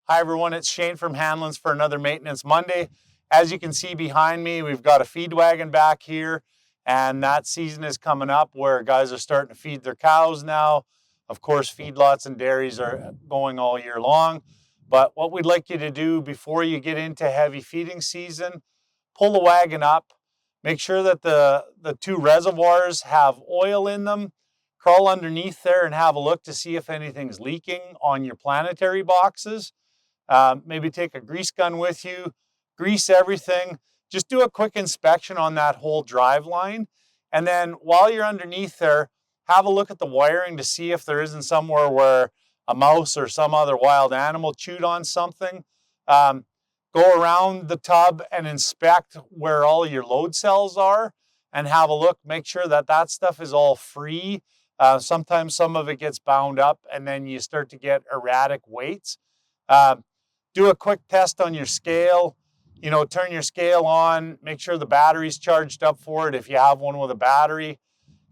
Hi everyone, it's Shane from Hanlon's for another Maintenance Monday. As you can see behind me, we've got a feed wagon back here, and that season is coming up where guys are starting to feed their cows now. Of course, feedlots and dairies are going all year long, but what we'd like you to do before you get into heavy feeding season, pull the wagon up, make sure that the two reservoirs have oil in them, crawl underneath there and have a look to see if anything's leaking on your planetary boxes. Maybe take a grease gun with you, grease everything. Just do a quick inspection on that whole drive line. And then while you're underneath there, have a look at the wiring to see if there isn't somewhere where a mouse or some other wild animal chewed on something. Go around the tub and inspect where all your load cells are and have a look. Make sure that that stuff is all free. Sometimes some of it gets bound up and then you start to get erratic weights. Do a quick test on your scale. You know, turn your scale on, make sure the battery's charged up for it if you have one with a battery.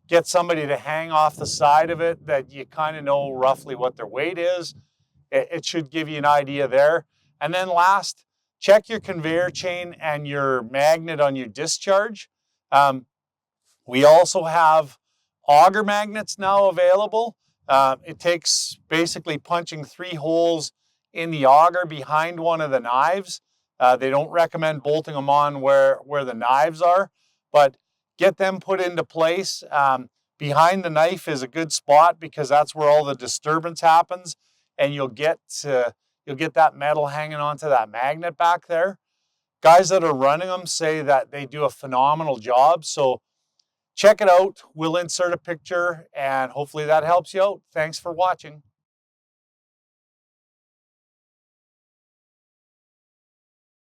Get somebody to hang off the side of it that you kind of know roughly what their weight is. It should give you an idea there. And then last, check your conveyor chain and your magnet on your discharge. We also have auger magnets now available. It takes basically punching 3 holes in the auger behind one of the knives. They don't recommend bolting them on where the knives are, but get them put into place. Behind the knife is a good spot because that's where all the disturbance happens, and you'll get that metal hanging onto that magnet back there. Guys that are running them say that they do a phenomenal job, so check it out. We'll insert a picture, and hopefully that helps you out. Thanks for watching.